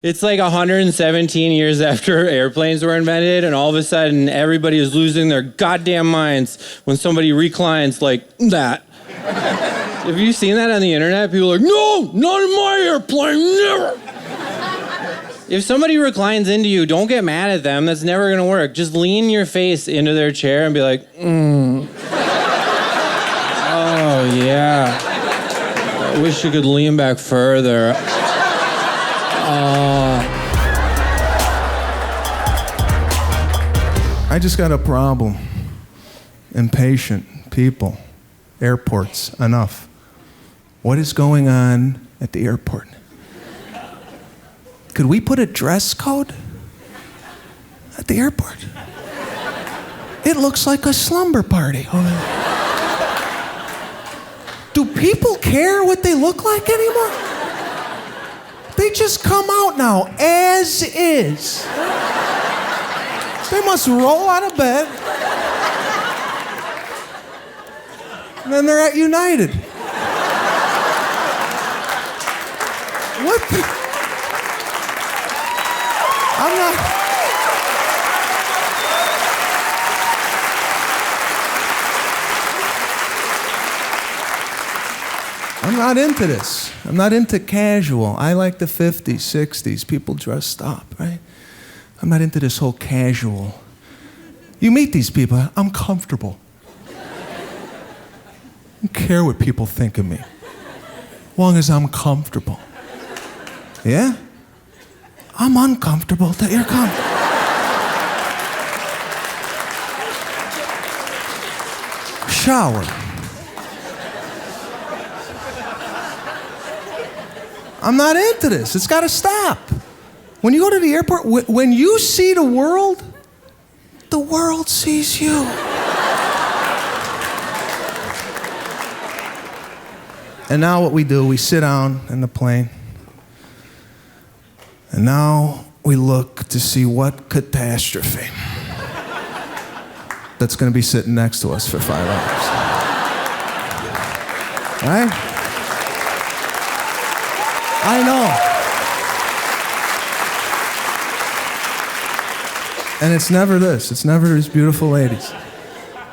It's like 117 years after airplanes were invented, and all of a sudden everybody is losing their goddamn minds when somebody reclines like that. Have you seen that on the internet? People are like, no, not in my airplane, never. If somebody reclines into you, don't get mad at them. That's never gonna work. Just lean your face into their chair and be like, Oh, yeah. I wish you could lean back further. I just got a problem. Impatient people. Airports. Enough. What is going on at the airport? Could we put a dress code at the airport? It looks like a slumber party. Do people care what they look like anymore? They just come out now as is. They must roll out of bed. And then they're at United. What the? I'm not into this. I'm not into casual. I like the 50s, 60s, people dressed up, right? I'm not into this whole casual. You meet these people, I'm comfortable. I don't care what people think of me, as long as I'm comfortable. Yeah? I'm uncomfortable that you're comfortable. Shower. I'm not into this. It's got to stop. When you go to the airport, when you see the world sees you. And now what we do, we sit down in the plane, and now we look to see what catastrophe that's going to be sitting next to us for 5 hours. Right? I know. And it's never this. It's never these beautiful ladies.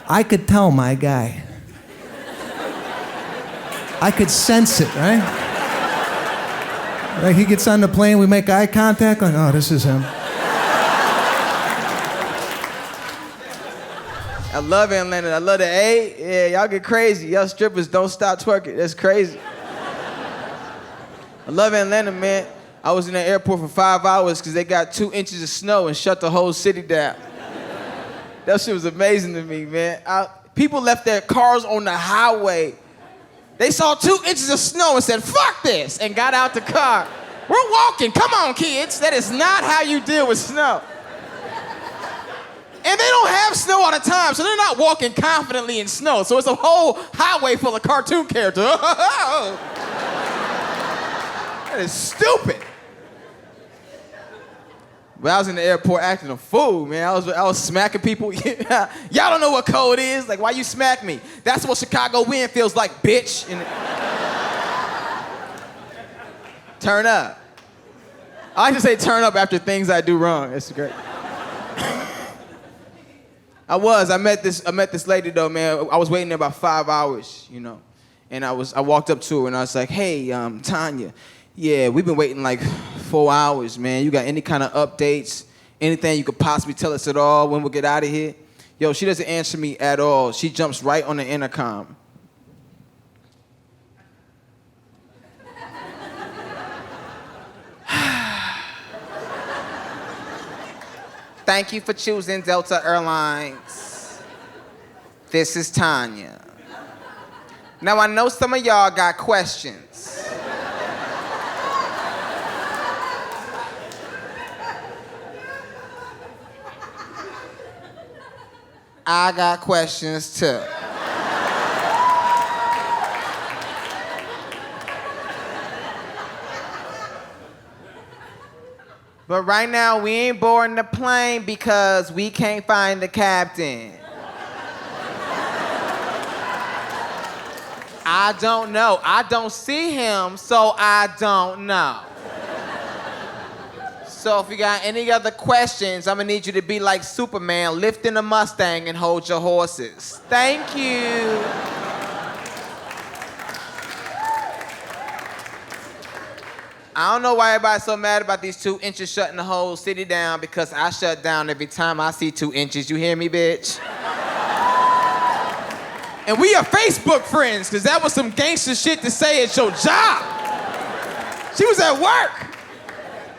I could tell my guy. I could sense it, right? Like he gets on the plane, we make eye contact, like, oh, this is him. I love Atlanta. I love the A. Yeah, y'all get crazy. Y'all strippers don't stop twerking. That's crazy. I love Atlanta, man. I was in the airport for 5 hours because they got 2 inches of snow and shut the whole city down. That shit was amazing to me, man. People left their cars on the highway. They saw 2 inches of snow and said, fuck this, and got out the car. We're walking. Come on, kids. That is not how you deal with snow. And they don't have snow all the time, so they're not walking confidently in snow. So it's a whole highway full of cartoon characters. That is stupid. But I was in the airport acting a fool, man. I was smacking people. Y'all don't know what code is. Like, why you smack me? That's what Chicago wind feels like, bitch. Turn up. I like to say turn up after things I do wrong. It's great. I met this lady though, man. I was waiting there about 5 hours, you know. And I walked up to her and I was like, hey, Tanya. Yeah, we've been waiting like 4 hours, man. You got any kind of updates? Anything you could possibly tell us at all when we'll get out of here? Yo, she doesn't answer me at all. She jumps right on the intercom. Thank you for choosing Delta Airlines. This is Tanya. Now, I know some of y'all got questions. I got questions too. But right now, we ain't boarding the plane because we can't find the captain. I don't know. I don't see him, so I don't know. So if you got any other questions, I'm gonna need you to be like Superman, lifting a Mustang and hold your horses. Thank you. I don't know why everybody's so mad about these 2 inches shutting the whole city down, because I shut down every time I see 2 inches. You hear me, bitch? And we are Facebook friends, because that was some gangster shit to say at your job. She was at work.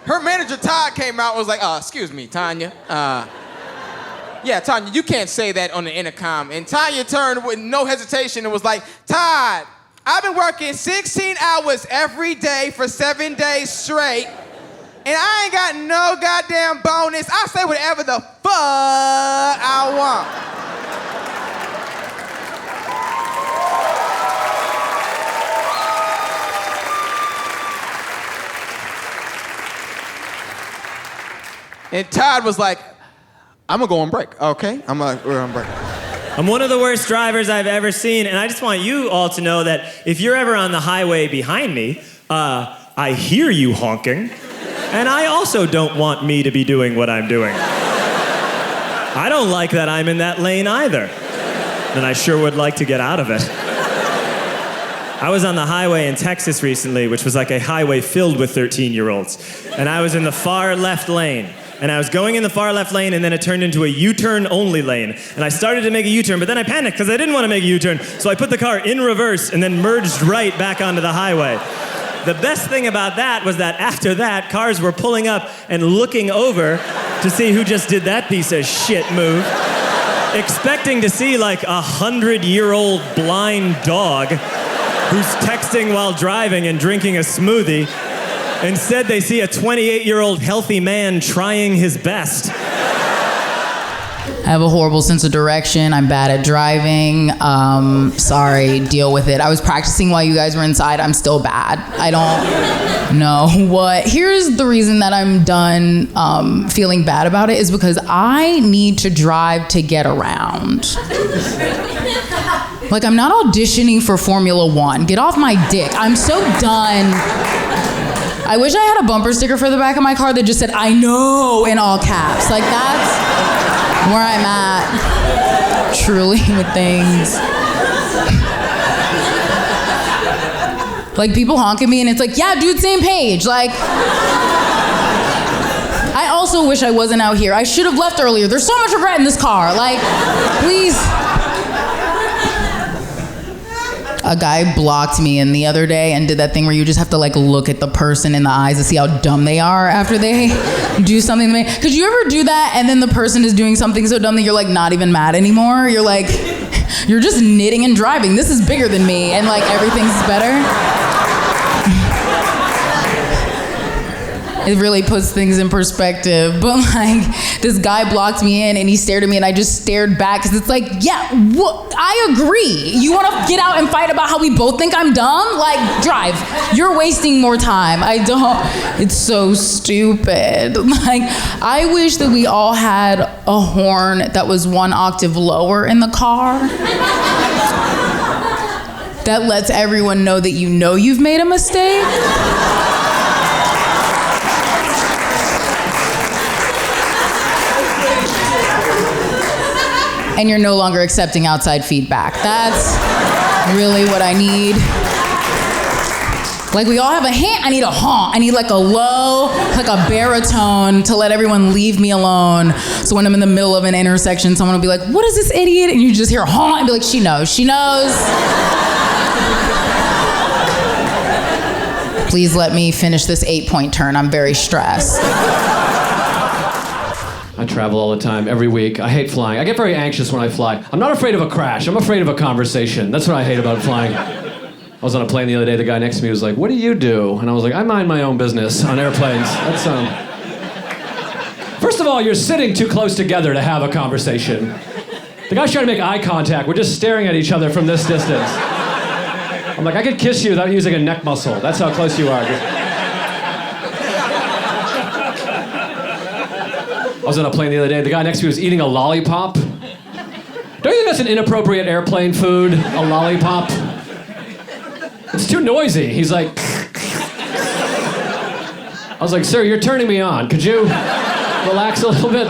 Her manager, Todd, came out and was like, excuse me, Tanya. Yeah, Tanya, you can't say that on the intercom. And Tanya turned with no hesitation and was like, Todd, I've been working 16 hours every day for 7 days straight, and I ain't got no goddamn bonus. I say whatever the fuck I want. And Todd was like, I'm gonna go on break, okay? We're on break. I'm one of the worst drivers I've ever seen, and I just want you all to know that if you're ever on the highway behind me, I hear you honking, and I also don't want me to be doing what I'm doing. I don't like that I'm in that lane either, and I sure would like to get out of it. I was on the highway in Texas recently, which was like a highway filled with 13-year-olds, and I was in the far left lane. And I was going in the far left lane, and then it turned into a U-turn only lane. And I started to make a U-turn, but then I panicked because I didn't want to make a U-turn. So I put the car in reverse and then merged right back onto the highway. The best thing about that was that after that, cars were pulling up and looking over to see who just did that piece of shit move, expecting to see like a 100-year-old blind dog who's texting while driving and drinking a smoothie. Instead, they see a 28-year-old healthy man trying his best. I have a horrible sense of direction. I'm bad at driving. Sorry, deal with it. I was practicing while you guys were inside. I'm still bad. I don't know what. Here's the reason that I'm done feeling bad about it is because I need to drive to get around. Like, I'm not auditioning for Formula One. Get off my dick. I'm so done. I wish I had a bumper sticker for the back of my car that just said, I know, in all caps. Like, that's where I'm at, truly, with things. Like, people honk at me and it's like, yeah, dude, same page. Like, I also wish I wasn't out here. I should have left earlier. There's so much regret in this car. Like, please. A guy blocked me in the other day and did that thing where you just have to like look at the person in the eyes to see how dumb they are after they do something to me. Could you ever do that and then the person is doing something so dumb that you're like not even mad anymore? You're like, you're just knitting and driving. This is bigger than me and like everything's better. It really puts things in perspective. But like, this guy blocked me in and he stared at me and I just stared back because it's like, yeah, I agree. You want to get out and fight about how we both think I'm dumb? Like, drive. You're wasting more time. I don't. It's so stupid. Like, I wish that we all had a horn that was 1 octave lower in the car. That lets everyone know that you know you've made a mistake. And you're no longer accepting outside feedback. That's really what I need. Like, we all have a hint. I need a honk. I need like a low, like a baritone to let everyone leave me alone. So when I'm in the middle of an intersection, someone will be like, what is this idiot? And you just hear a honk and be like, she knows, she knows. Please let me finish this 8-point turn. I'm very stressed. I travel all the time, every week. I hate flying. I get very anxious when I fly. I'm not afraid of a crash. I'm afraid of a conversation. That's what I hate about flying. I was on a plane the other day. The guy next to me was like, what do you do? And I was like, I mind my own business on airplanes. That's, First of all, you're sitting too close together to have a conversation. The guy's trying to make eye contact. We're just staring at each other from this distance. I'm like, I could kiss you without using a neck muscle. That's how close you are. I was on a plane the other day. The guy next to me was eating a lollipop. Don't you think that's an inappropriate airplane food? A lollipop? It's too noisy. He's like... I was like, sir, you're turning me on. Could you relax a little bit?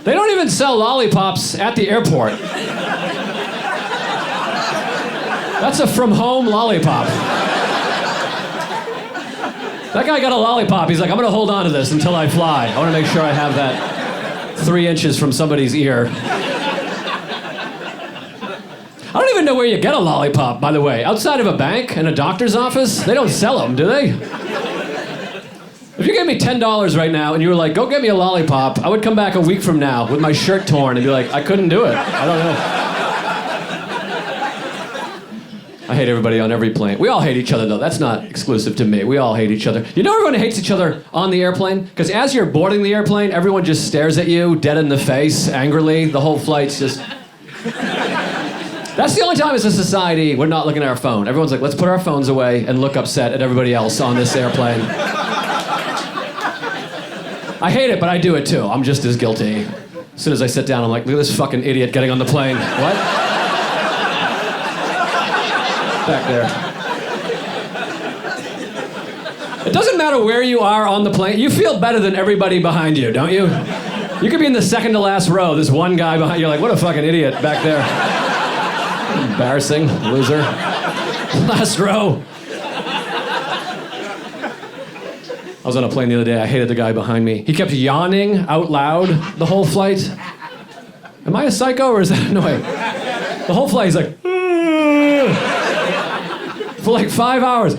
They don't even sell lollipops at the airport. That's a from-home lollipop. That guy got a lollipop. He's like, I'm gonna hold on to this until I fly. I wanna make sure I have that 3 inches from somebody's ear. I don't even know where you get a lollipop, by the way. Outside of a bank and a doctor's office, they don't sell them, do they? If you gave me $10 right now and you were like, go get me a lollipop, I would come back a week from now with my shirt torn and be like, I couldn't do it. I don't know. I hate everybody on every plane. We all hate each other, though. That's not exclusive to me. We all hate each other. You know everyone hates each other on the airplane? Because as you're boarding the airplane, everyone just stares at you, dead in the face, angrily. The whole flight's just... That's the only time as a society we're not looking at our phone. Everyone's like, let's put our phones away and look upset at everybody else on this airplane. I hate it, but I do it too. I'm just as guilty. As soon as I sit down, I'm like, look at this fucking idiot getting on the plane. What? Back there. It doesn't matter where you are on the plane. You feel better than everybody behind you, don't you? You could be in the second to last row. This one guy behind you, like, what a fucking idiot back there. Embarrassing, loser. Last row. I was on a plane the other day. I hated the guy behind me. He kept yawning out loud the whole flight. Am I a psycho or is that annoying? The whole flight, he's like, for like 5 hours.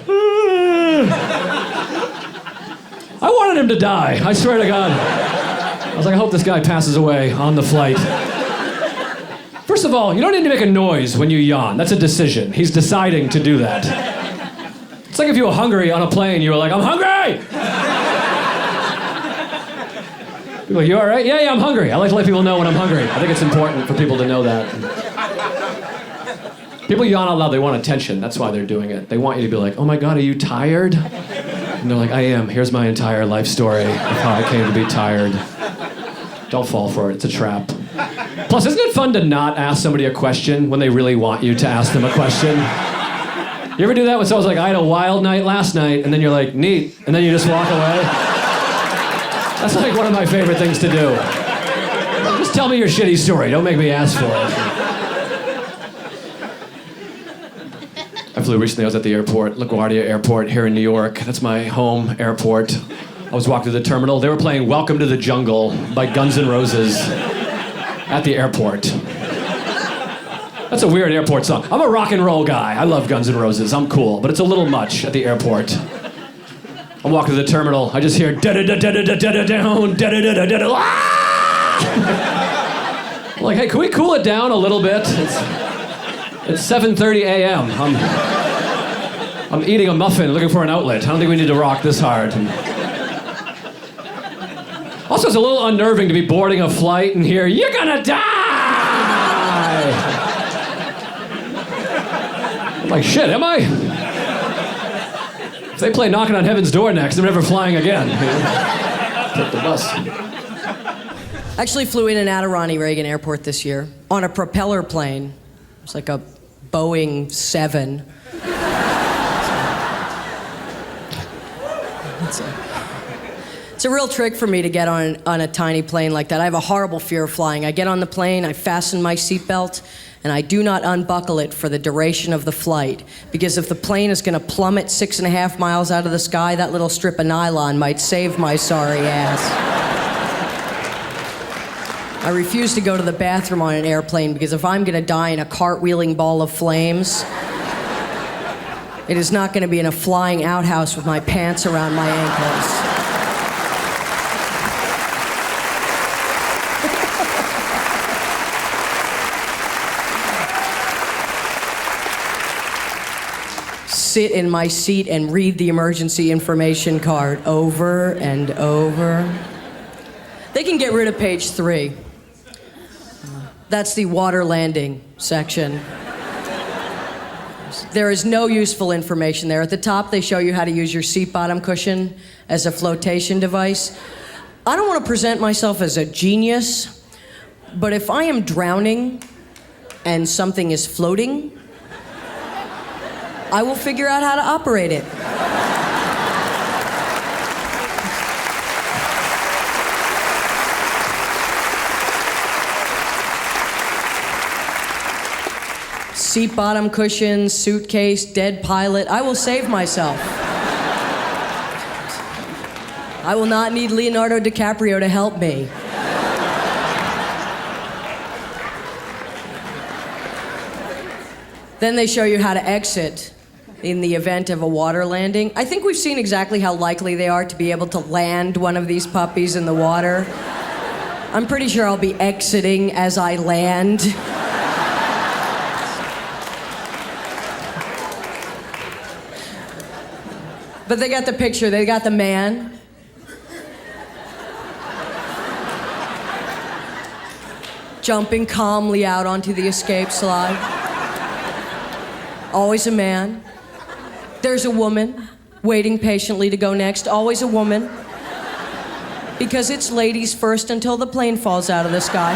I wanted him to die, I swear to God. I was like, I hope this guy passes away on the flight. First of all, you don't need to make a noise when you yawn. That's a decision. He's deciding to do that. It's like if you were hungry on a plane, you were like, I'm hungry! People are like, you all right? Yeah, I'm hungry. I like to let people know when I'm hungry. I think it's important for people to know that. People yawn out loud, they want attention. That's why they're doing it. They want you to be like, oh my God, are you tired? And they're like, I am. Here's my entire life story of how I came to be tired. Don't fall for it. It's a trap. Plus, isn't it fun to not ask somebody a question when they really want you to ask them a question? You ever do that when someone's like, I had a wild night last night, and then you're like, neat, and then you just walk away? That's like one of my favorite things to do. Just tell me your shitty story. Don't make me ask for it. I flew recently. I was at the airport, LaGuardia Airport here in New York. That's my home airport. I was walking to the terminal. They were playing Welcome to the Jungle by Guns N' Roses at the airport. That's a weird airport song. I'm a rock and roll guy. I love Guns N' Roses. I'm cool, but it's a little much at the airport. I'm walking to the terminal. I just hear da-da-da-da-da-da-da-down, da-da-da-da-da-da. I'm like, hey, can we cool it down a little bit? It's 7:30 a.m. I'm eating a muffin, looking for an outlet. I don't think we need to rock this hard. Also, it's a little unnerving to be boarding a flight and hear, you're gonna die! I'm like, shit, am I? If they play Knocking on Heaven's Door next, I'm never flying again. Take the bus. I actually flew in and out of Ronald Reagan Airport this year on a propeller plane. It's like a Boeing 7. It's a real trick for me to get on a tiny plane like that. I have a horrible fear of flying. I get on the plane, I fasten my seatbelt, and I do not unbuckle it for the duration of the flight. Because if the plane is gonna plummet 6.5 miles out of the sky, that little strip of nylon might save my sorry ass. I refuse to go to the bathroom on an airplane because if I'm gonna die in a cartwheeling ball of flames, it is not gonna be in a flying outhouse with my pants around my ankles. Sit in my seat and read the emergency information card over and over. They can get rid of page 3. That's the water landing section. There is no useful information there. At the top, they show you how to use your seat bottom cushion as a flotation device. I don't want to present myself as a genius, but if I am drowning and something is floating, I will figure out how to operate it. Seat bottom cushions, suitcase, dead pilot. I will save myself. I will not need Leonardo DiCaprio to help me. Then they show you how to exit in the event of a water landing. I think we've seen exactly how likely they are to be able to land one of these puppies in the water. I'm pretty sure I'll be exiting as I land. But they got the picture, they got the man. Jumping calmly out onto the escape slide. Always a man. There's a woman waiting patiently to go next. Always a woman. Because it's ladies first until the plane falls out of the sky.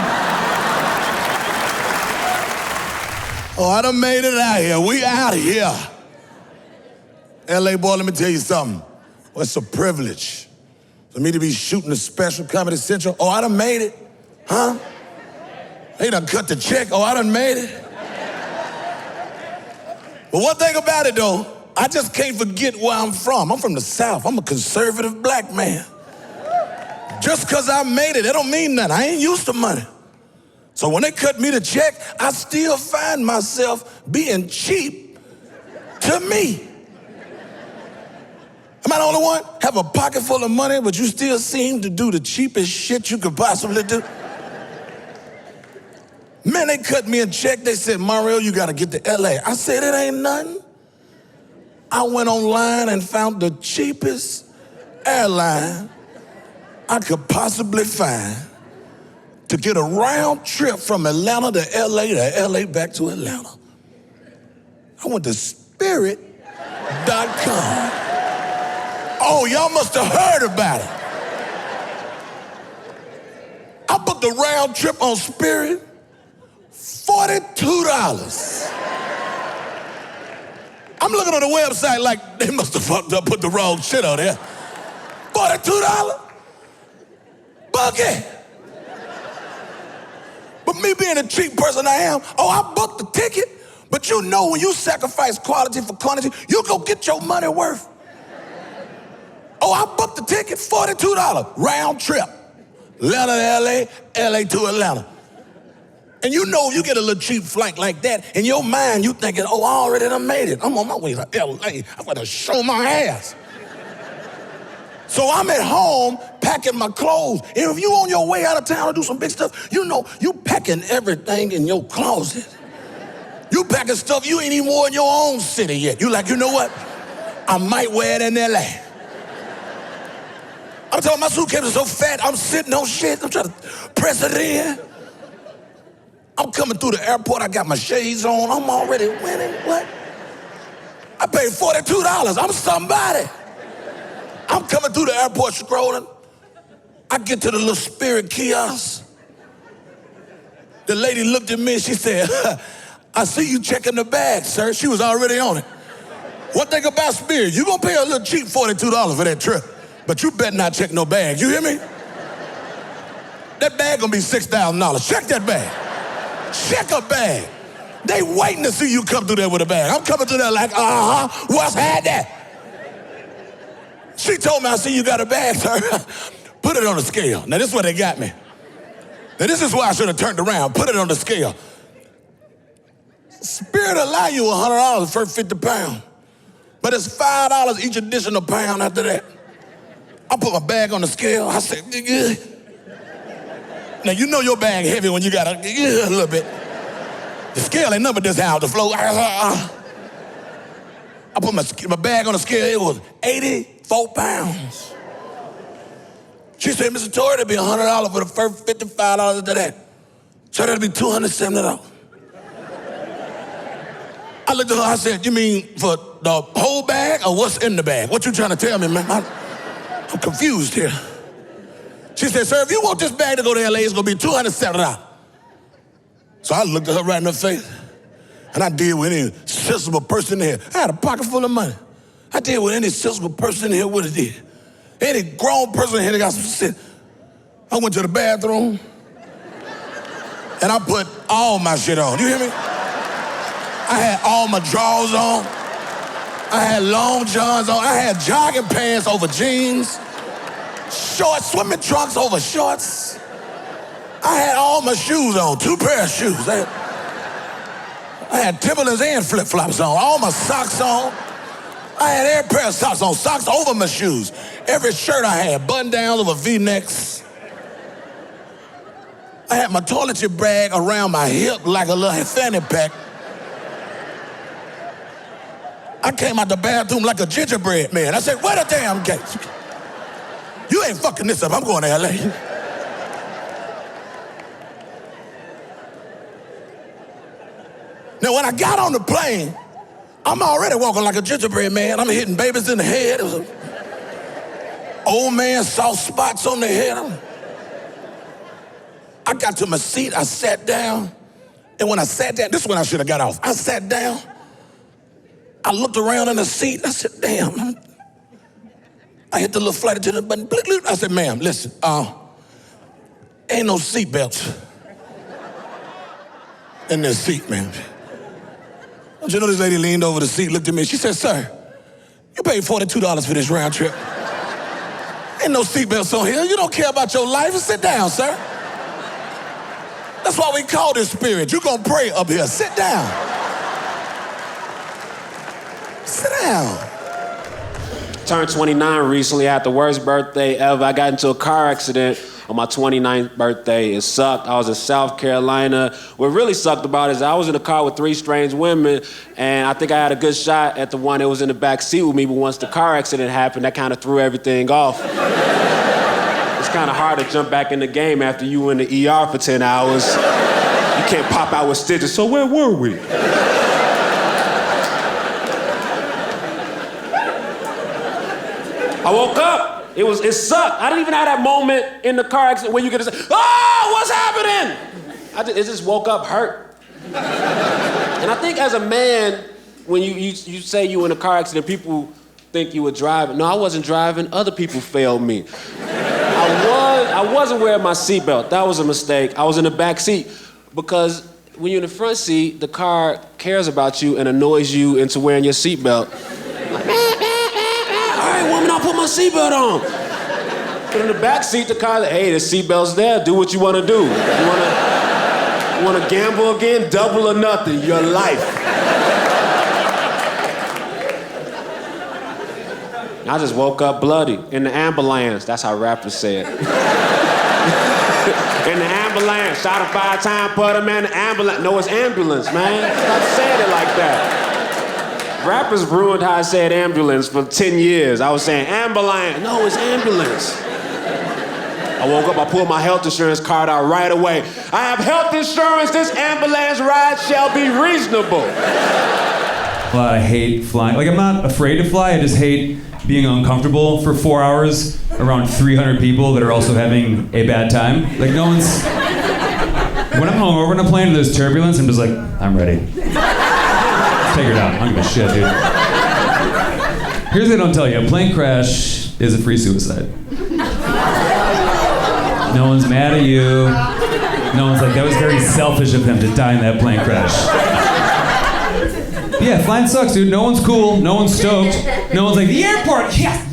Oh, I done made it out here. We out here. LA boy, let me tell you something. Well, it's a privilege for me to be shooting a special Comedy Central. Oh, I done made it. Huh? They done cut the check. Oh, I done made it. But one thing about it, though, I just can't forget where I'm from. I'm from the South. I'm a conservative black man. Just because I made it, that don't mean nothing. I ain't used to money. So when they cut me the check, I still find myself being cheap to me. Am I the only one? Have a pocket full of money, but you still seem to do the cheapest shit you could possibly do? Man, they cut me a check. They said, Mario, you got to get to LA. I said, it ain't nothing. I went online and found the cheapest airline I could possibly find to get a round trip from Atlanta to LA back to Atlanta. I went to Spirit.com. Oh, y'all must have heard about it. I booked a round trip on Spirit, $42. I'm looking on the website like they must have fucked up, put the wrong shit on there. $42? Bucket. But me being a cheap person I am, I booked the ticket, but you know when you sacrifice quality for quantity, you go get your money worth. I booked the ticket, $42, round trip. Atlanta to LA, LA to Atlanta. And you know, you get a little cheap flight like that, in your mind, you thinking, I already done made it. I'm on my way to LA. I'm gonna show my ass. So I'm at home packing my clothes. And if you on your way out of town to do some big stuff, you know, you packing everything in your closet. You packing stuff you ain't even wore in your own city yet. You like, you know what? I might wear it in LA. I'm telling you, my suitcase is so fat, I'm sitting on shit. I'm trying to press it in. I'm coming through the airport, I got my shades on, I'm already winning, what? I paid $42, I'm somebody. I'm coming through the airport scrolling. I get to the little Spirit kiosk. The lady looked at me and she said, I see you checking the bag, sir. She was already on it. One thing about Spirit, you gonna pay a little cheap $42 for that trip, but you better not check no bag, you hear me? That bag gonna be $6,000, check that bag. Check a bag. They waiting to see you come through there with a bag. I'm coming through there like, what's happening? She told me, I see you got a bag, sir. Put it on the scale. Now, this is where they got me. Now, this is why I should have turned around. Put it on the scale. Spirit allow you $100 for 50 pounds, but it's $5 each additional pound after that. I put my bag on the scale. I said, good. Now, you know your bag heavy when you got a little bit. The scale ain't numbered this high off the floor. I put my bag on the scale. It was 84 pounds. She said, Mr. Torrey, it'll be $100 for the first $55 after that. So that'll be $270. I looked at her, I said, you mean for the whole bag or what's in the bag? What you trying to tell me, man? I'm confused here. She said, sir, if you want this bag to go to LA, it's gonna be $270. So I looked at her right in the face, and I did what any sensible person in here. I had a pocket full of money. I did what any sensible person in here would have did. Any grown person in here that got some shit. I went to the bathroom, and I put all my shit on. You hear me? I had all my drawers on. I had long johns on. I had jogging pants over jeans. Shorts, swimming trunks over shorts. I had all my shoes on, 2 pair of shoes. I had Timberlands and flip-flops on, all my socks on. I had every pair of socks on, socks over my shoes. Every shirt I had, button-downs over V-necks. I had my toiletry bag around my hip like a little fanny pack. I came out the bathroom like a gingerbread man. I said, where the damn gates? You ain't fucking this up, I'm going to LA. Now, when I got on the plane, I'm already walking like a gingerbread man. I'm hitting babies in the head. It was an old man, soft spots on their head. I got to my seat, I sat down, and when I sat down, this is when I should have got off. I sat down, I looked around in the seat, I said, damn. I hit the little flight attendant button, blick, blick. I said, ma'am, listen, ain't no seat belts in this seat, ma'am. Don't you know this lady leaned over the seat, looked at me, she said, sir, you paid $42 for this round trip. Ain't no seatbelts on here. You don't care about your life. Sit down, sir. That's why we call this spirit. You gonna pray up here. Sit down. Sit down. Turned 29 recently. I had the worst birthday ever. I got into a car accident on my 29th birthday. It sucked. I was in South Carolina. What really sucked about it is I was in a car with 3 strange women, and I think I had a good shot at the one that was in the back seat with me, but once the car accident happened, that kind of threw everything off. It's kind of hard to jump back in the game after you were in the ER for 10 hours. You can't pop out with stitches. So where were we? I woke up. It sucked. I didn't even have that moment in the car accident where you get to say, oh, what's happening? It just woke up hurt. And I think as a man, when you say you in a car accident, people think you were driving. No, I wasn't driving. Other people failed me. I wasn't wearing my seatbelt. That was a mistake. I was in the back seat because when you're in the front seat, the car cares about you and annoys you into wearing your seatbelt. Woman, I'll put my seatbelt on. But in the back seat, the car, hey, the seatbelt's there. Do what you want to do. You want to gamble again? Double or nothing. Your life. I just woke up bloody in the ambulance. That's how rappers say it. In the ambulance. Shot a 5-time putter, man. The ambulance. No, it's ambulance, man. Stop saying it like that. Rappers ruined how I said ambulance for 10 years. I was saying ambulance. No, it's ambulance. I woke up, I pulled my health insurance card out right away. I have health insurance. This ambulance ride shall be reasonable. Well, I hate flying. Like, I'm not afraid to fly. I just hate being uncomfortable for 4 hours around 300 people that are also having a bad time. Like, no one's... When I'm hungover in a plane and there's turbulence, I'm just like, I'm ready. Figure it out. I don't give a shit, dude. Here's what they don't tell you. A plane crash is a free suicide. No one's mad at you. No one's like, that was very selfish of him to die in that plane crash. Yeah, flying sucks, dude. No one's cool. No one's stoked. No one's like, the airport, yes.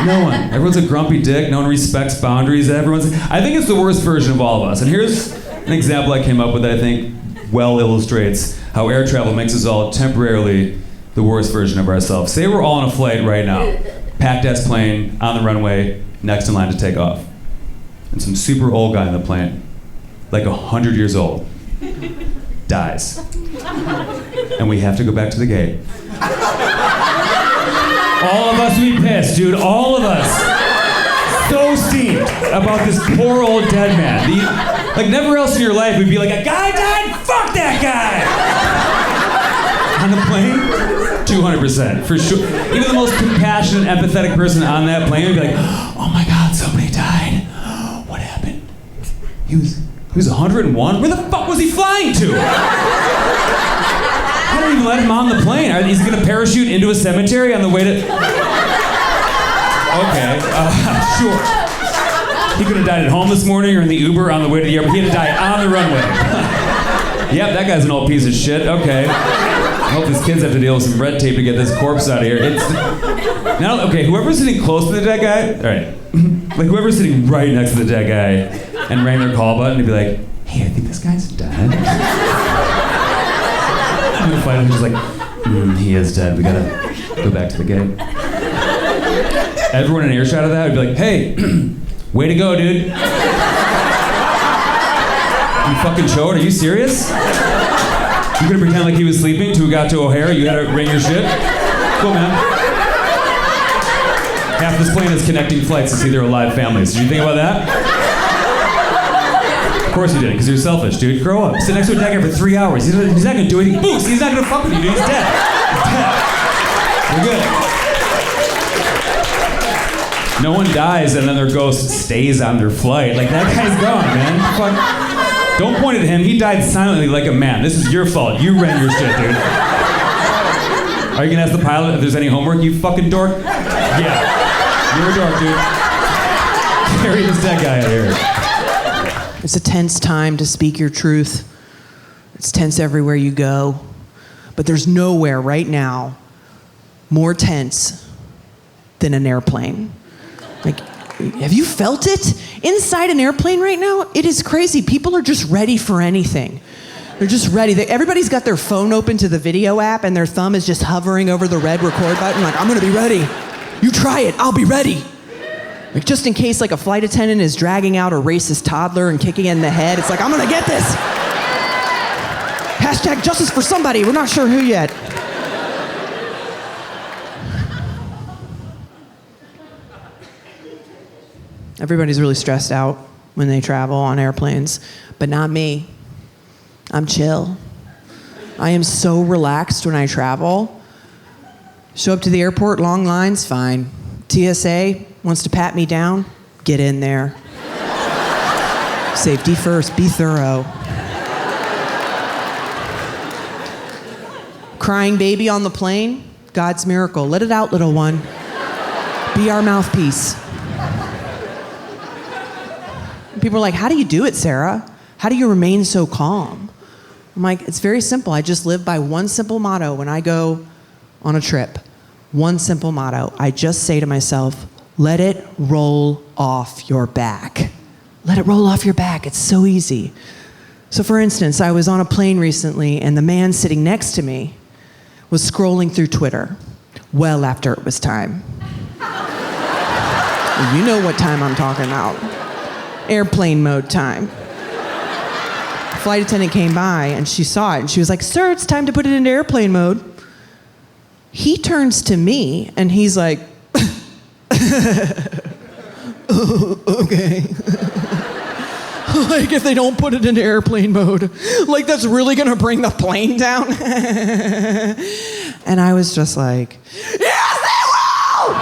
No one. Everyone's a grumpy dick. No one respects boundaries. I think it's the worst version of all of us. And here's an example I came up with that I think well illustrates how air travel makes us all temporarily the worst version of ourselves. Say we're all on a flight right now, packed-ass plane, on the runway, next in line to take off. And some super old guy in the plane, like 100 years old, dies. And we have to go back to the gate. All of us would be pissed, dude, all of us. So steamed about this poor old dead man. Like, never else in your life would be like, a guy died? Fuck that guy! On the plane? 200%, for sure. Even the most compassionate, empathetic person on that plane would be like, oh my God, somebody died. What happened? He was 101? Where the fuck was he flying to? I don't even let him on the plane. Is he gonna parachute into a cemetery on the way to... Okay, sure. He could have died at home this morning or in the Uber on the way to the airport. He had to die on the runway. Yep, that guy's an old piece of shit. Okay. I hope these kids have to deal with some red tape to get this corpse out of here. Now, okay, whoever's sitting close to the dead guy, all right, like whoever's sitting right next to the dead guy and rang their call button, to be like, hey, I think this guy's dead. I'm gonna find him just like, he is dead. We gotta go back to the gate. Everyone in earshot of that would be like, hey, way to go, dude. You fucking chode, are you serious? You gonna pretend like he was sleeping till we got to O'Hare? You had to ring your shit? Cool, man. Half this plane is connecting flights to see their alive families. Did you think about that? Of course you did, because you're selfish, dude. Grow up. Sit next to a dead guy for 3 hours. He's not gonna do anything. Boost! He's not gonna fuck with you, dude. He's dead. He's dead. We're good. No one dies and then their ghost stays on their flight. Like, that guy's gone, man. Fuck. Don't point at him. He died silently like a man. This is your fault. You ran your shit, dude. Are you gonna ask the pilot if there's any homework, you fucking dork? Yeah. You're a dork, dude. Carry this dead guy out here. It's a tense time to speak your truth. It's tense everywhere you go. But there's nowhere right now more tense than an airplane. Like, have you felt it? Inside an airplane right now, it is crazy. People are just ready for anything. They're just ready. Everybody's got their phone open to the video app and their thumb is just hovering over the red record button like, I'm gonna be ready. You try it, I'll be ready. Like, just in case like a flight attendant is dragging out a racist toddler and kicking it in the head, it's like, I'm gonna get this. Hashtag justice for somebody, we're not sure who yet. Everybody's really stressed out when they travel on airplanes, but not me. I'm chill. I am so relaxed when I travel. Show up to the airport, long lines, fine. TSA wants to pat me down, get in there. Safety first, be thorough. Crying baby on the plane, God's miracle. Let it out, little one. Be our mouthpiece. People are like, how do you do it, Sarah? How do you remain so calm? I'm like, it's very simple. I just live by one simple motto when I go on a trip. One simple motto. I just say to myself, let it roll off your back. Let it roll off your back. It's so easy. So for instance, I was on a plane recently and the man sitting next to me was scrolling through Twitter well after it was time. You know what time I'm talking about. Airplane mode time. Flight attendant came by and she saw it and she was like, sir, it's time to put it into airplane mode. He turns to me and he's like, oh, okay. Like, if they don't put it into airplane mode, like that's really gonna bring the plane down? And I was just like, yes, they will!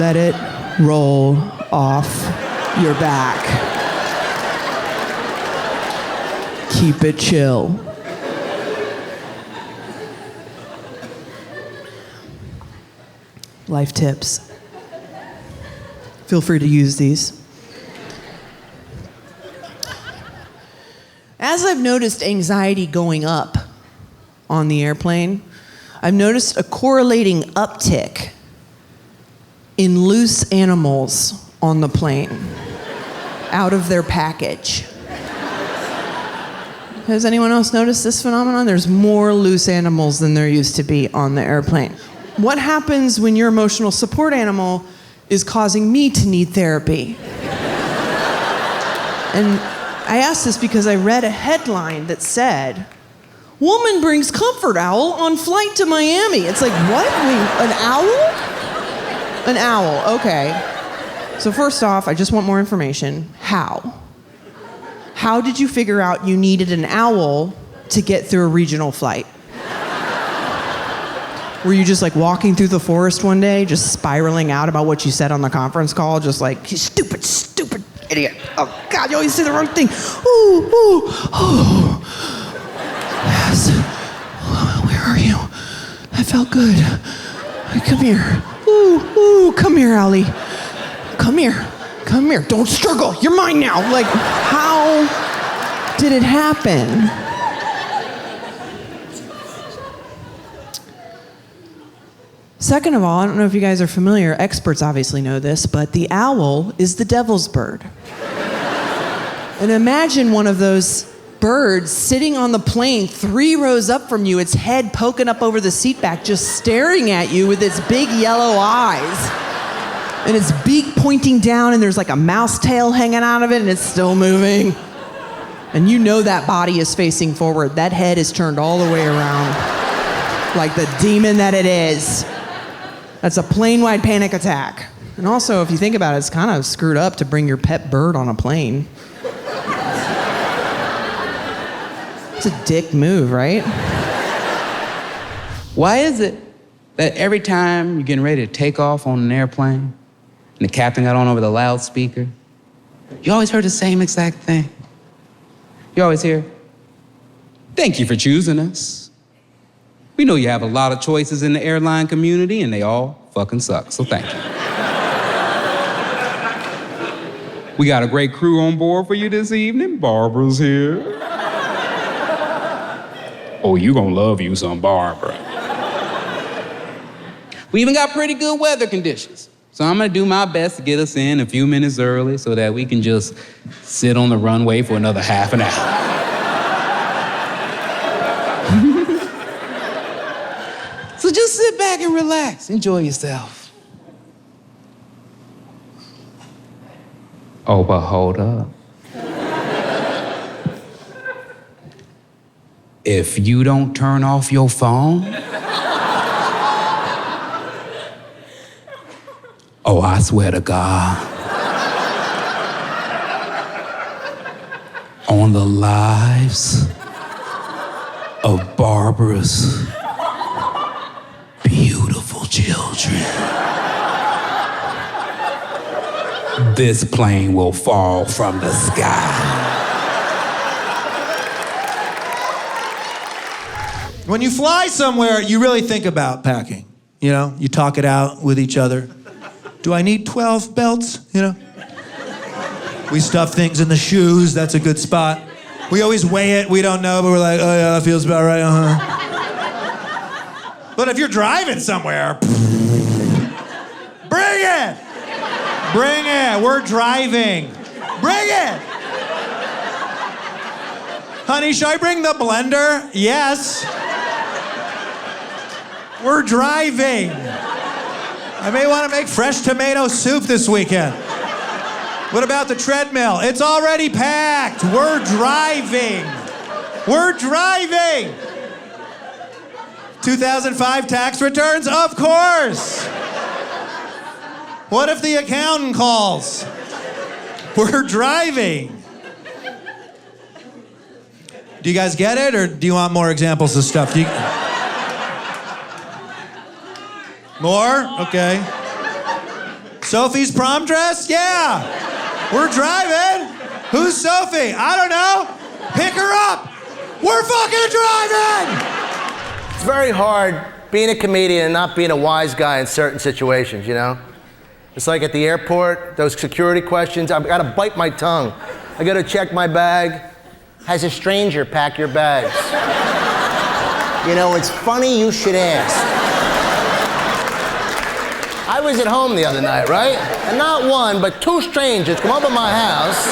Let it roll off your back. Keep it chill. Life tips. Feel free to use these. As I've noticed anxiety going up on the airplane, I've noticed a correlating uptick in loose animals on the plane out of their package. Has anyone else noticed this phenomenon? There's more loose animals than there used to be on the airplane. What happens when your emotional support animal is causing me to need therapy? And I asked this because I read a headline that said, woman brings comfort owl on flight to Miami. It's like, what? Wait, an owl? An owl, okay. So first off, I just want more information. How? How did you figure out you needed an owl to get through a regional flight? Were you just like walking through the forest one day, just spiraling out about what you said on the conference call, just like, you stupid, stupid idiot. Oh God, you always say the wrong thing. Ooh, ooh, oh. Yes. Where are you? That felt good. Come here. Ooh, ooh, come here, Allie. Come here. Come here. Don't struggle. You're mine now. Like, how did it happen? Second of all, I don't know if you guys are familiar, experts obviously know this, but the owl is the devil's bird. And imagine one of those birds sitting on the plane 3 rows up from you, its head poking up over the seat back, just staring at you with its big yellow eyes. And its beak pointing down, and there's like a mouse tail hanging out of it, and it's still moving. And you know that body is facing forward. That head is turned all the way around, like the demon that it is. That's a plane-wide panic attack. And also, if you think about it, it's kind of screwed up to bring your pet bird on a plane. It's a dick move, right? Why is it that every time you're getting ready to take off on an airplane and the captain got on over the loudspeaker, you always heard the same exact thing? You always hear, "Thank you for choosing us. We know you have a lot of choices in the airline community and they all fucking suck, so thank you. We got a great crew on board for you this evening. Barbara's here. Oh, you gonna love you some Barbara. We even got pretty good weather conditions. So I'm gonna do my best to get us in a few minutes early so that we can just sit on the runway for another half an hour. So just sit back and relax, enjoy yourself. Oh, but hold up. If you don't turn off your phone, oh, I swear to God, on the lives of Barbara's beautiful children, this plane will fall from the sky. When you fly somewhere, you really think about packing. You know, you talk it out with each other. Do I need 12 belts? You know? We stuff things in the shoes, that's a good spot. We always weigh it, we don't know, but we're like, oh yeah, that feels about right, But if you're driving somewhere, bring it! Bring it, we're driving. Bring it! Honey, should I bring the blender? Yes. We're driving. I may want to make fresh tomato soup this weekend. What about the treadmill? It's already packed. We're driving. We're driving. 2005 tax returns? Of course. What if the accountant calls? We're driving. Do you guys get it, or do you want more examples of stuff? More? Okay. Sophie's prom dress? Yeah. We're driving. Who's Sophie? I don't know. Pick her up. We're fucking driving. It's very hard being a comedian and not being a wise guy in certain situations, you know? It's like at the airport, those security questions, I've got to bite my tongue. I got to check my bag. Has a stranger pack your bags? You know, it's funny you should ask. I was at home the other night, right? And not one, but 2 strangers come up at my house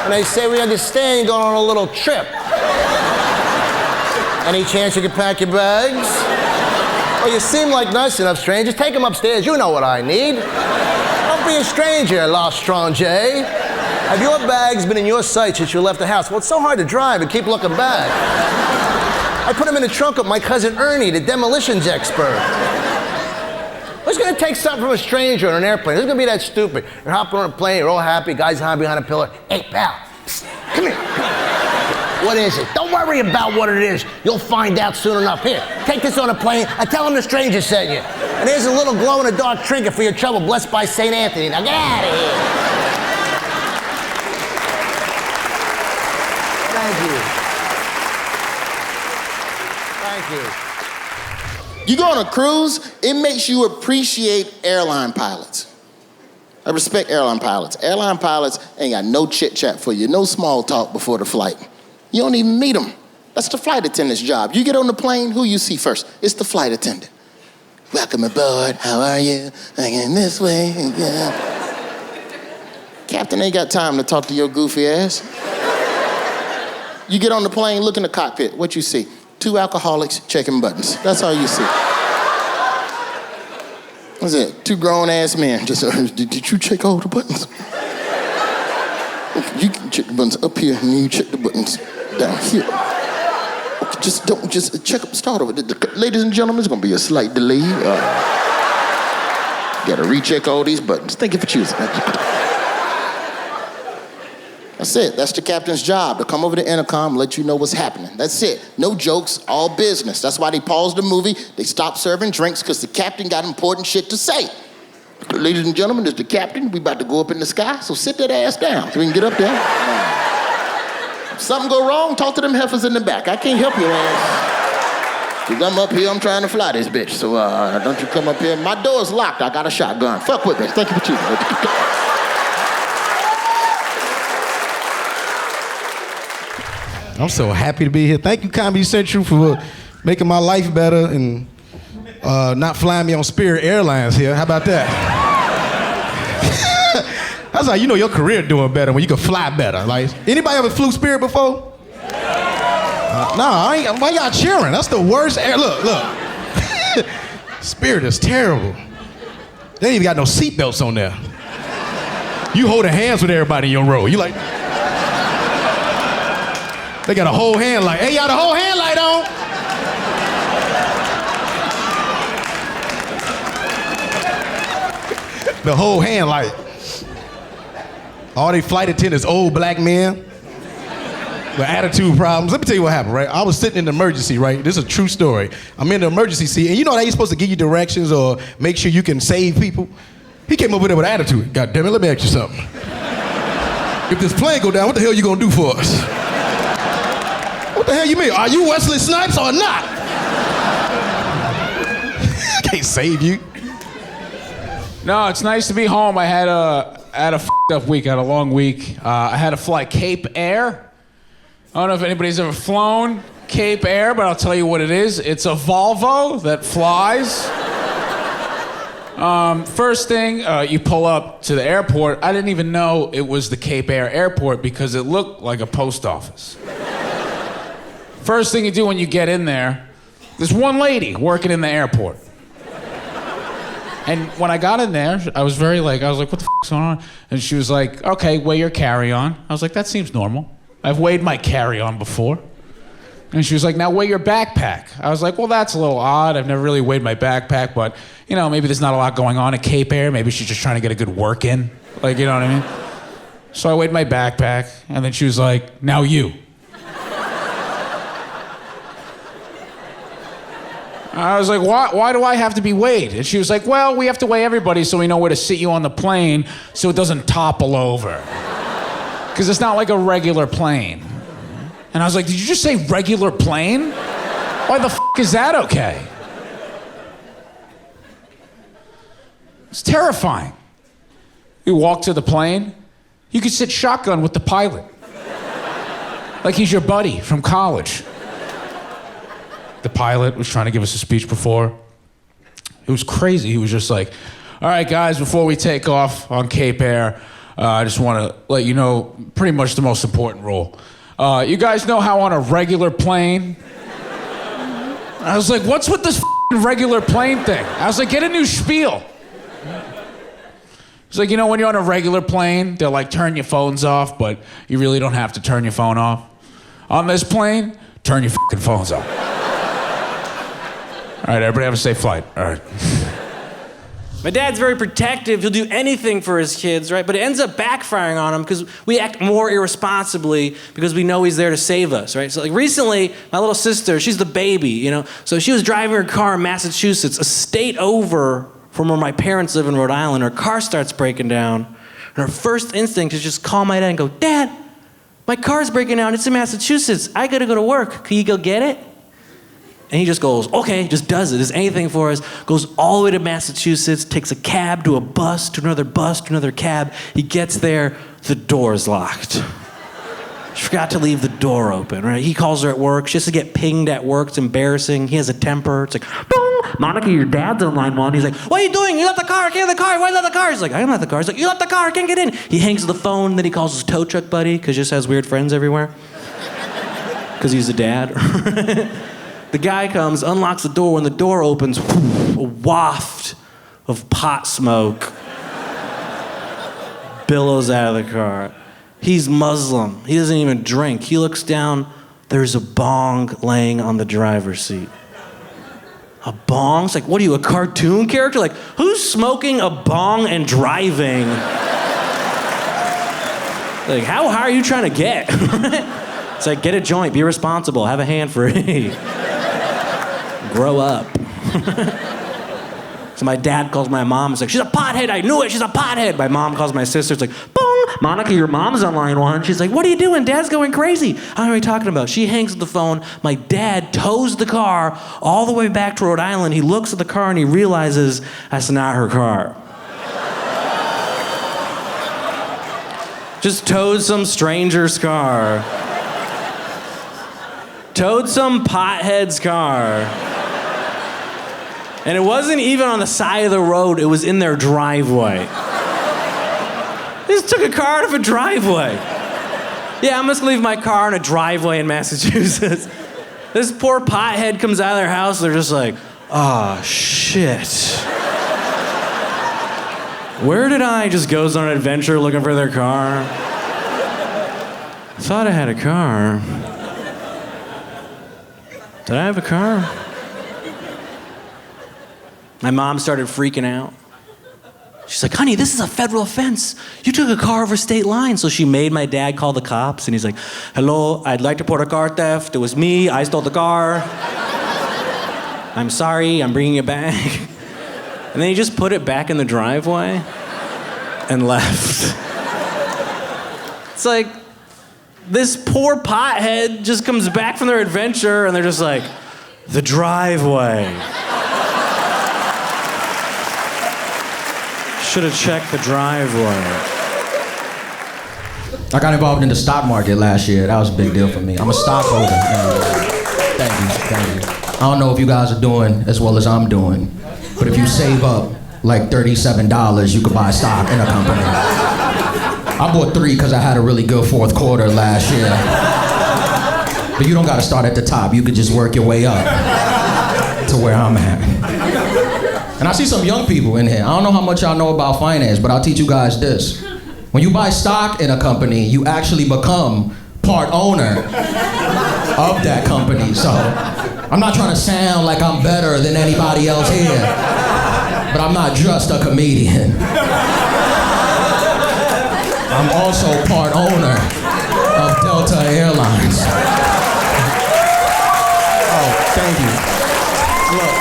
and they say, we understand you're going on a little trip. Any chance you could pack your bags? Well, you seem like nice enough strangers. Take them upstairs, you know what I need. Don't be a stranger, l'stranger. Have your bags been in your sight since you left the house? Well, it's so hard to drive and keep looking back. I put them in the trunk of my cousin Ernie, the demolitions expert. Who's gonna take something from a stranger on an airplane? Who's gonna be that stupid? You're hopping on a plane, you're all happy, guy's hiding behind a pillar. Hey, pal, psst, come here. What is it? Don't worry about what it is. You'll find out soon enough. Here, take this on a plane and tell him the stranger sent you. And here's a little glow-in-the-dark trinket for your trouble, blessed by St. Anthony. Now get out of here. Thank you. Thank you. You go on a cruise, it makes you appreciate airline pilots. I respect airline pilots. Airline pilots ain't got no chit-chat for you, no small talk before the flight. You don't even meet them. That's the flight attendant's job. You get on the plane, who you see first? It's the flight attendant. Welcome aboard, how are you? I'm in this way, yeah. Captain ain't got time to talk to your goofy ass. You get on the plane, look in the cockpit, what you see? 2 alcoholics checking buttons. That's all you see. What's it? 2 grown-ass men. Just, did you check all the buttons? Okay, you can check the buttons up here, and you check the buttons down here. Okay, just check up, start over. Ladies and gentlemen, there's gonna be a slight delay. Gotta recheck all these buttons. Thank you for choosing. That's it. That's the captain's job, to come over the intercom and let you know what's happening. That's it. No jokes, all business. That's why they paused the movie. They stopped serving drinks because the captain got important shit to say. Ladies and gentlemen, this is the captain. We about to go up in the sky, so sit that ass down so we can get up there. If something go wrong, talk to them heifers in the back. I can't help your ass. Because I'm up here, I'm trying to fly this bitch. So don't you come up here. My door's locked. I got a shotgun. Fuck with me. Thank you for choosing. I'm so happy to be here. Thank you, Comedy Central, for making my life better and not flying me on Spirit Airlines here. How about that? That's how you know your career doing better, when you can fly better. Like, anybody ever flew Spirit before? I ain't. Why y'all cheering? That's the worst air. Look. Spirit is terrible. They ain't even got no seatbelts on there. You holding hands with everybody in your row. You like... They got a whole hand light. Hey, y'all, the whole hand light on. The whole hand light. All they flight attendants, old black men with attitude problems. Let me tell you what happened, right? I was sitting in the emergency, right? This is a true story. I'm in the emergency seat, and you know they ain't supposed to give you directions or make sure you can save people. He came over there with attitude. God damn it, let me ask you something. If this plane go down, what the hell you gonna do for us? What the hell you mean? Are you Wesley Snipes or not? Can't save you. No, it's nice to be home. I had a f***ed up week. I had a long week. I had to fly Cape Air. I don't know if anybody's ever flown Cape Air, but I'll tell you what it is. It's a Volvo that flies. First thing, you pull up to the airport. I didn't even know it was the Cape Air airport because it looked like a post office. First thing you do when you get in there, there's one lady working in the airport. And when I got in there, I was like, what the f***'s going on? And she was like, okay, weigh your carry-on. I was like, that seems normal. I've weighed my carry-on before. And she was like, now weigh your backpack. I was like, well, that's a little odd. I've never really weighed my backpack, but, you know, maybe there's not a lot going on at Cape Air. Maybe she's just trying to get a good work in. Like, you know what I mean? So I weighed my backpack, and then she was like, now you. I was like, why do I have to be weighed? And she was like, well, we have to weigh everybody so we know where to sit you on the plane so it doesn't topple over. Because it's not like a regular plane. And I was like, did you just say regular plane? Why the f*** is that okay? It's terrifying. You walk to the plane, you could sit shotgun with the pilot. Like he's your buddy from college. The pilot was trying to give us a speech before. It was crazy. He was just like, all right, guys, before we take off on Cape Air, I just want to let you know pretty much the most important rule. You guys know how on a regular plane... I was like, what's with this regular plane thing? I was like, get a new spiel. It's like, you know, when you're on a regular plane, they'll like turn your phones off, but you really don't have to turn your phone off. On this plane, turn your f***ing phones off. All right, everybody have a safe flight. All right. My dad's very protective. He'll do anything for his kids, right? But it ends up backfiring on him because we act more irresponsibly because we know he's there to save us, right? So like recently, my little sister, she's the baby, you know? So she was driving her car in Massachusetts, a state over from where my parents live in Rhode Island. Her car starts breaking down. And her first instinct is just call my dad and go, Dad, my car's breaking down. It's in Massachusetts. I gotta go to work. Can you go get it? And he just goes, okay, just does it, does anything for us, goes all the way to Massachusetts, takes a cab to a bus, to another cab. He gets there, the door's locked. She forgot to leave the door open, right? He calls her at work. She has to get pinged at work. It's embarrassing. He has a temper. It's like, boom, Monica, your dad's on line 1. He's like, what are you doing? You left the car. I can't have the car. Why you left the car? He's like, I didn't left the car. He's like, you left the car. I can't get in. He hangs the phone. Then he calls his tow truck buddy because he just has weird friends everywhere. Because he's a dad. The guy comes, unlocks the door. When the door opens, a waft of pot smoke billows out of the car. He's Muslim. He doesn't even drink. He looks down. There's a bong laying on the driver's seat. A bong? It's like, what are you, a cartoon character? Like, who's smoking a bong and driving? Like, how high are you trying to get? It's like, get a joint, be responsible, have a hand free. Grow up. So my dad calls my mom. It's like, she's a pothead. I knew it. She's a pothead. My mom calls my sister. It's like, boom, Monica, your mom's on line 1. She's like, what are you doing? Dad's going crazy. I don't know what you're talking about. She hangs up the phone. My dad tows the car all the way back to Rhode Island. He looks at the car and he realizes that's not her car. Just towed some stranger's car. Towed some pothead's car. And it wasn't even on the side of the road, it was in their driveway. They just took a car out of a driveway. Yeah, I'm just gonna leave my car in a driveway in Massachusetts. This poor pothead comes out of their house, they're just like, oh, shit. Where did I? Just goes on an adventure looking for their car. I thought I had a car. Did I have a car? My mom started freaking out. She's like, honey, this is a federal offense. You took a car over state line. So she made my dad call the cops, and he's like, hello, I'd like to report a car theft. It was me, I stole the car. I'm sorry, I'm bringing it back. And then he just put it back in the driveway and left. It's like, this poor pothead just comes back from their adventure, and they're just like, the driveway. Should have checked the driveway. I got involved in the stock market last year. That was a big deal for me. I'm a stockholder. Thank you. I don't know if you guys are doing as well as I'm doing, but if you save up like $37, you could buy stock in a company. I bought 3 because I had a really good fourth quarter last year. But you don't got to start at the top. You could just work your way up to where I'm at. And I see some young people in here. I don't know how much y'all know about finance, but I'll teach you guys this. When you buy stock in a company, you actually become part owner of that company. So I'm not trying to sound like I'm better than anybody else here, but I'm not just a comedian. I'm also part owner of Delta Airlines. Oh, thank you. Look.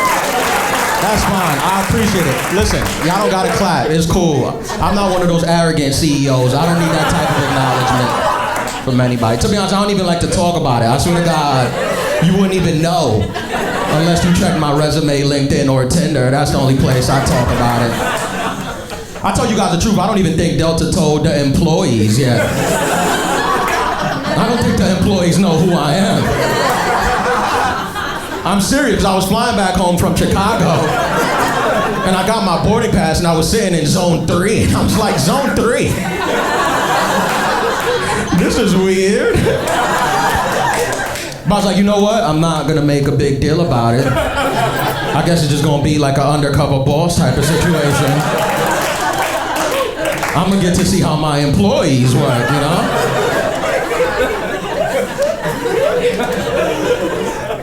That's fine. I appreciate it. Listen, y'all don't gotta clap. It's cool. I'm not one of those arrogant CEOs. I don't need that type of acknowledgement from anybody. To be honest, I don't even like to talk about it. I swear to God, you wouldn't even know unless you check my resume, LinkedIn, or Tinder. That's the only place I talk about it. I tell you guys the truth. I don't even think Delta told the employees yet. I don't think the employees know who I am. I'm serious. I was flying back home from Chicago, and I got my boarding pass, and I was sitting in zone 3. And I was like, zone 3? This is weird. But I was like, you know what? I'm not gonna make a big deal about it. I guess it's just gonna be like an undercover boss type of situation. I'm gonna get to see how my employees work, you know?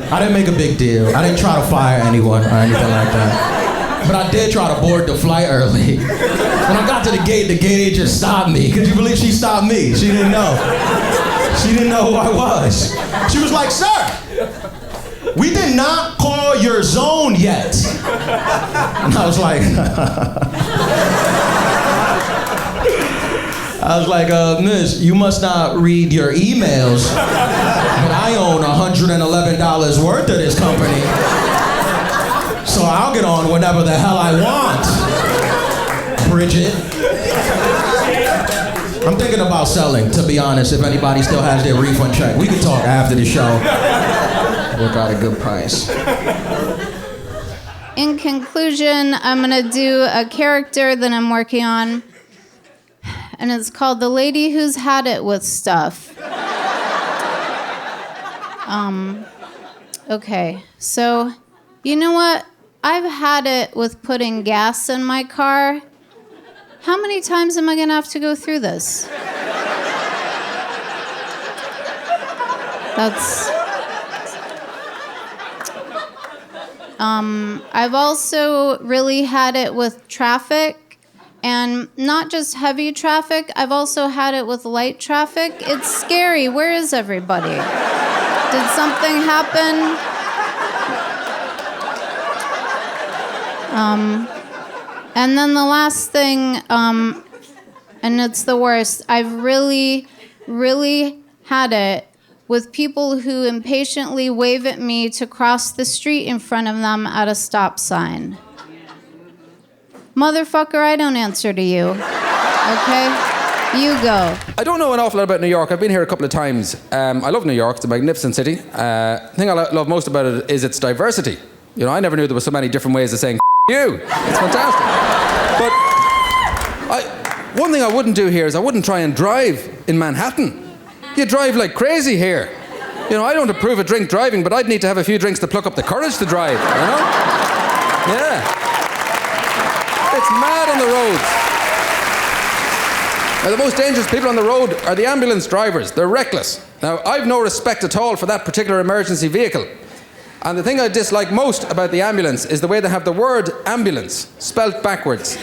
I didn't make a big deal. I didn't try to fire anyone or anything like that. But I did try to board the flight early. When I got to the gate just stopped me. Could you believe she stopped me? She didn't know. She didn't know who I was. She was like, sir, we did not call your zone yet. And I was like, miss, you must not read your emails. But I own $111 worth of this company. So I'll get on whatever the hell I want. Bridget. I'm thinking about selling, to be honest, if anybody still has their refund check. We can talk after the show. Work out a good price. In conclusion, I'm going to do a character that I'm working on, and it's called The Lady Who's Had It With Stuff. Okay, so you know what? I've had it with putting gas in my car. How many times am I going to have to go through this? I've also really had it with traffic, and not just heavy traffic, I've also had it with light traffic. It's scary. Where is everybody? Did something happen? And then the last thing, and it's the worst, I've really, really had it with people who impatiently wave at me to cross the street in front of them at a stop sign. Motherfucker, I don't answer to you. Okay? You go. I don't know an awful lot about New York. I've been here a couple of times. I love New York. It's a magnificent city. The thing I love most about it is its diversity. You know, I never knew there were so many different ways of saying you. It's fantastic. But one thing I wouldn't do here is I wouldn't try and drive in Manhattan. You drive like crazy here. You know, I don't approve of drink driving, but I'd need to have a few drinks to pluck up the courage to drive, you know? Yeah. It's mad on the roads. Now, the most dangerous people on the road are the ambulance drivers. They're reckless. Now, I've no respect at all for that particular emergency vehicle. And the thing I dislike most about the ambulance is the way they have the word ambulance spelt backwards,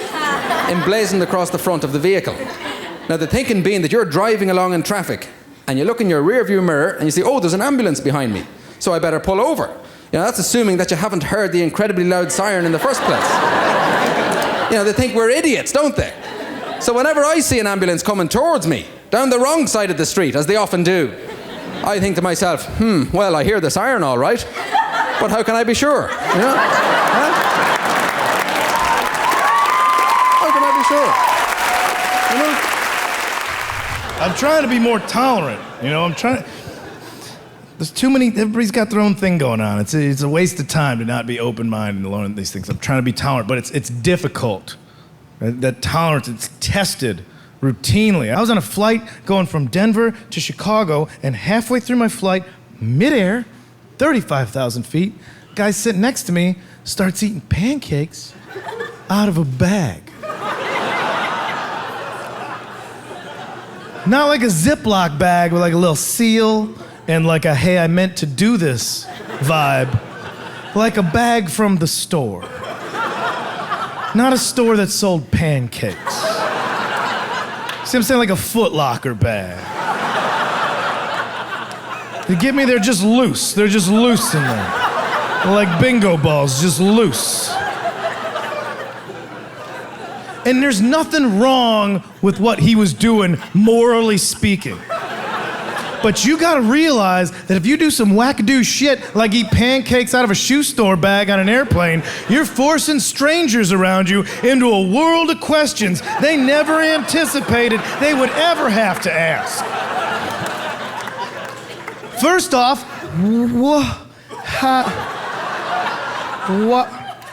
emblazoned across the front of the vehicle. Now, the thinking being that you're driving along in traffic and you look in your rearview mirror and you see, oh, there's an ambulance behind me, so I better pull over. You know, that's assuming that you haven't heard the incredibly loud siren in the first place. You know, they think we're idiots, don't they? So whenever I see an ambulance coming towards me, down the wrong side of the street, as they often do, I think to myself, well, I hear the siren all right, but how can I be sure? You know? Huh? How can I be sure? You know? I'm trying to be more tolerant, you know, there's too many, everybody's got their own thing going on. It's a waste of time to not be open-minded and learn these things. I'm trying to be tolerant, but it's difficult. That tolerance, it's tested routinely. I was on a flight going from Denver to Chicago, and halfway through my flight, midair, 35,000 feet, guy sitting next to me starts eating pancakes out of a bag. Not like a Ziploc bag with like a little seal and like a hey, I meant to do this vibe. Like a bag from the store. Not a store that sold pancakes. See what I'm saying? Like a Foot Locker bag. They give me, they're just loose. They're just loose in there. They're like bingo balls, just loose. And there's nothing wrong with what he was doing, morally speaking. But you gotta realize that if you do some wackadoo shit like eat pancakes out of a shoe store bag on an airplane, you're forcing strangers around you into a world of questions they never anticipated they would ever have to ask. First off, what?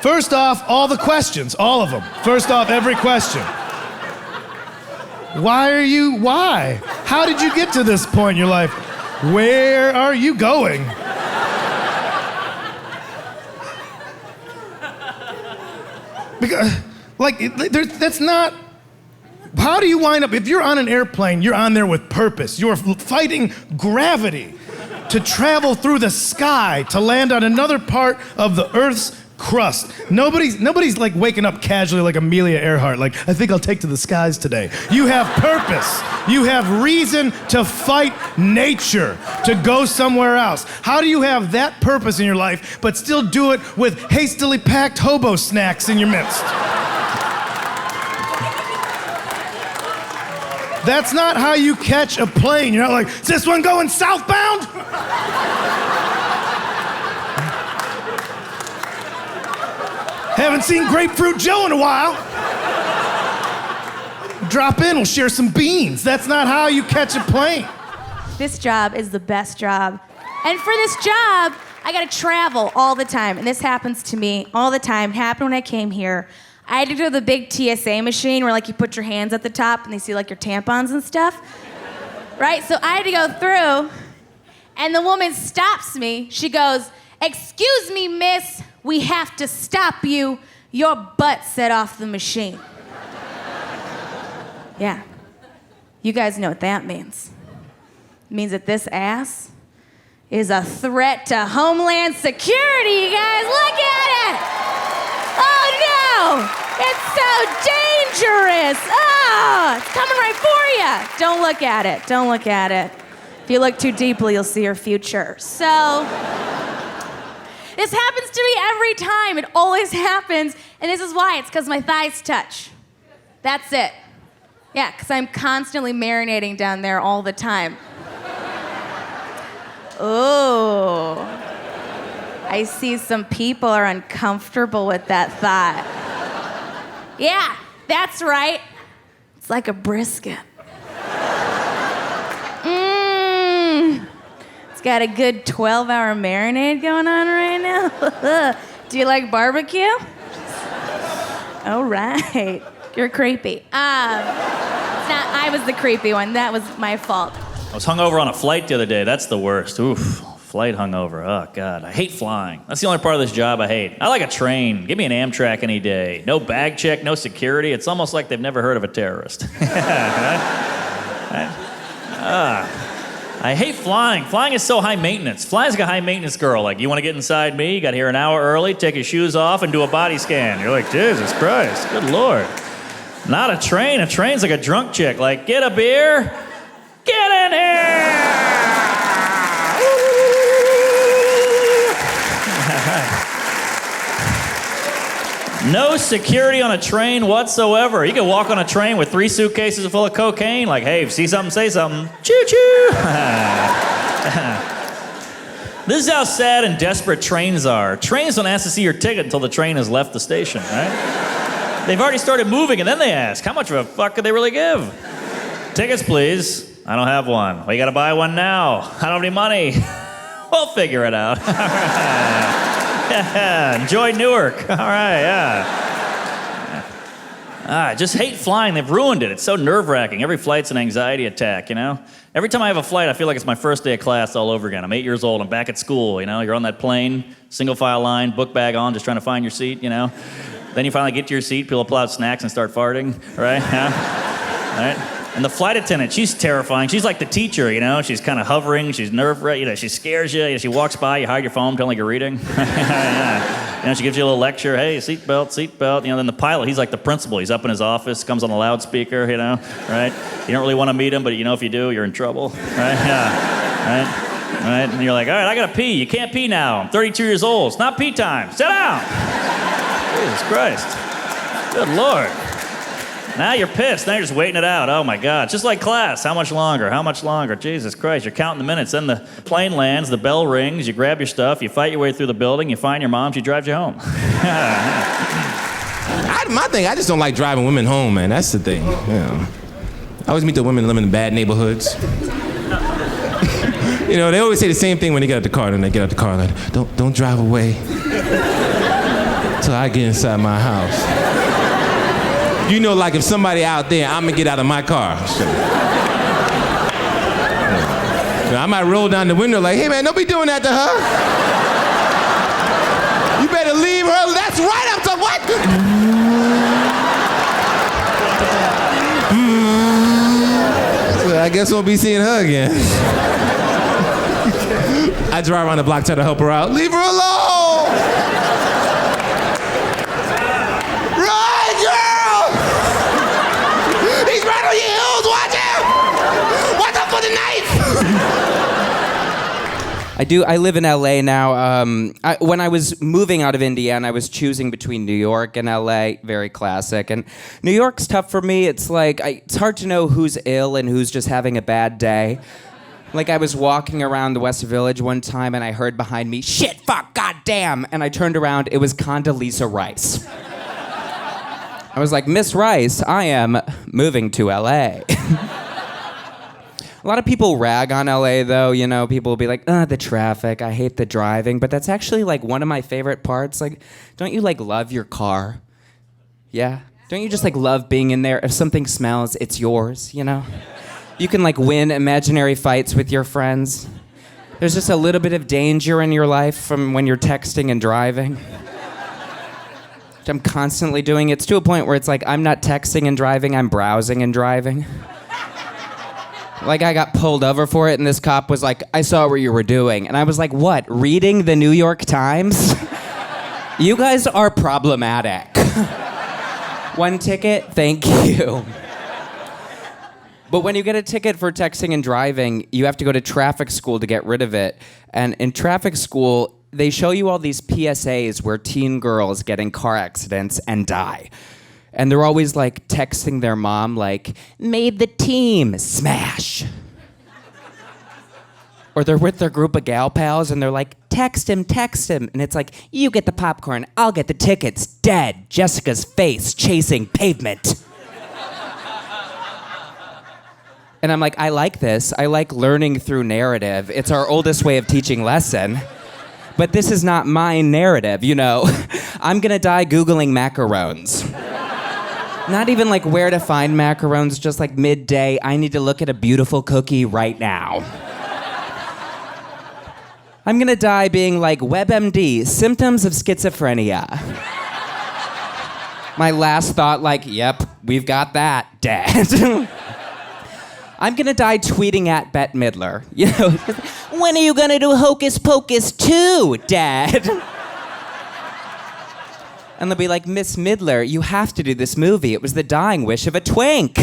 First off, all the questions, all of them. First off, every question. Why? How did you get to this point in your life? Where are you going? Because, that's not, how do you wind up, if you're on an airplane, you're on there with purpose. You're fighting gravity to travel through the sky to land on another part of the Earth's crust. Nobody's like waking up casually like Amelia Earhart, like, I think I'll take to the skies today. You have purpose. You have reason to fight nature, to go somewhere else. How do you have that purpose in your life, but still do it with hastily packed hobo snacks in your midst? That's not how you catch a plane. You're not like, is this one going southbound? Haven't seen Grapefruit Joe in a while. Drop in, we'll share some beans. That's not how you catch a plane. This job is the best job. And for this job, I gotta travel all the time. And this happens to me all the time. It happened when I came here. I had to go to the big TSA machine where like you put your hands at the top and they see like your tampons and stuff. Right? So I had to go through, and the woman stops me. She goes, "Excuse me, miss, we have to stop you. Your butt set off the machine." Yeah. You guys know what that means. It means that this ass is a threat to Homeland Security, you guys. Look at it! Oh no! It's so dangerous! Oh, it's coming right for you! Don't look at it. Don't look at it. If you look too deeply, you'll see your future. So, this happens to me every time. It always happens. And this is why. It's because my thighs touch. That's it. Yeah, because I'm constantly marinating down there all the time. Oh, I see some people are uncomfortable with that thought. Yeah, that's right. It's like a brisket. It's got a good 12-hour marinade going on right now. Do you like barbecue? All right. You're creepy. It's not, I was the creepy one. That was my fault. I was hungover on a flight the other day. That's the worst. Oof, flight hungover. Oh, God. I hate flying. That's the only part of this job I hate. I like a train. Give me an Amtrak any day. No bag check, no security. It's almost like they've never heard of a terrorist. I hate flying. Flying is so high maintenance. Flying's like a high maintenance girl. Like, you want to get inside me? You got here an hour early, take your shoes off, and do a body scan. You're like, Jesus Christ, good Lord. Not a train. A train's like a drunk chick. Like, get a beer, get in here! No security on a train whatsoever. You can walk on a train with 3 suitcases full of cocaine. Like, hey, if you see something, say something. Choo-choo! This is how sad and desperate trains are. Trains don't ask to see your ticket until the train has left the station, right? They've already started moving, and then they ask, how much of a fuck could they really give? Tickets, please. I don't have one. Well, you gotta buy one now. I don't have any money. We'll figure it out. Yeah, enjoy Newark. All right, yeah. I just hate flying. They've ruined it. It's so nerve-wracking. Every flight's an anxiety attack, you know? Every time I have a flight, I feel like it's my first day of class all over again. I'm 8 years old. I'm back at school, you know? You're on that plane, single file line, book bag on, just trying to find your seat, you know? Then you finally get to your seat, people pull out snacks and start farting, right? Yeah? All right? And the flight attendant, she's terrifying. She's like the teacher, you know? She's kind of hovering, she's nerve-wracking, you know, she scares you. She walks by, you hide your phone, pretend like you're reading. Yeah. You know, she gives you a little lecture, hey, seatbelt. You know, then the pilot, he's like the principal. He's up in his office, comes on a loudspeaker, you know, right? You don't really want to meet him, but you know if you do, you're in trouble, right? Yeah, right? And you're like, all right, I gotta pee. You can't pee now. I'm 32 years old. It's not pee time. Sit down. Jesus Christ. Good Lord. Now you're pissed. Now you're just waiting it out. Oh, my God. Just like class. How much longer? How much longer? Jesus Christ. You're counting the minutes. Then the plane lands. The bell rings. You grab your stuff. You fight your way through the building. You find your mom. She drives you home. My thing, I just don't like driving women home, man. That's the thing. Yeah. I always meet the women living in bad neighborhoods. You know, they always say the same thing when they get out the car. And they get out the car like, don't drive away till I get inside my house. You know, like if somebody out there, I'm gonna get out of my car. I might roll down the window like, hey man, don't be doing that to her. You better leave her. That's right, I'm talking what? Well, I guess we'll be seeing her again. I drive around the block, try to help her out. Leave her alone! I live in LA now. When I was moving out of Indiana, I was choosing between New York and LA. Very classic. And New York's tough for me. It's like, it's hard to know who's ill and who's just having a bad day. Like I was walking around the West Village one time and I heard behind me, shit, fuck, goddamn. And I turned around, it was Condoleezza Rice. I was like, Miss Rice, I am moving to LA. A lot of people rag on LA though, you know, people will be like, the traffic, I hate the driving, but that's actually like one of my favorite parts. Like, don't you like love your car? Yeah? Don't you just like love being in there? If something smells, it's yours, you know? You can like win imaginary fights with your friends. There's just a little bit of danger in your life from when you're texting and driving. I'm constantly doing. It's to a point where it's like, I'm not texting and driving, I'm browsing and driving. Like, I got pulled over for it, and this cop was like, I saw what you were doing. And I was like, what, reading the New York Times? You guys are problematic. 1 ticket, thank you. But when you get a ticket for texting and driving, you have to go to traffic school to get rid of it. And in traffic school, they show you all these PSAs where teen girls get in car accidents and die. And they're always like texting their mom like, made the team, smash. Or they're with their group of gal pals and they're like, text him. And it's like, you get the popcorn, I'll get the tickets, dead, Jessica's face chasing pavement. And I'm like, I like this. I like learning through narrative. It's our oldest way of teaching lesson. But this is not my narrative, you know. I'm gonna die Googling macarons. Not even like where to find macarons, just like midday, I need to look at a beautiful cookie right now. I'm gonna die being like, WebMD, symptoms of schizophrenia. My last thought, like, yep, we've got that, Dad. I'm gonna die tweeting at Bette Midler. You know, when are you gonna do Hocus Pocus 2, Dad? And they'll be like, Miss Midler, you have to do this movie. It was the dying wish of a twink.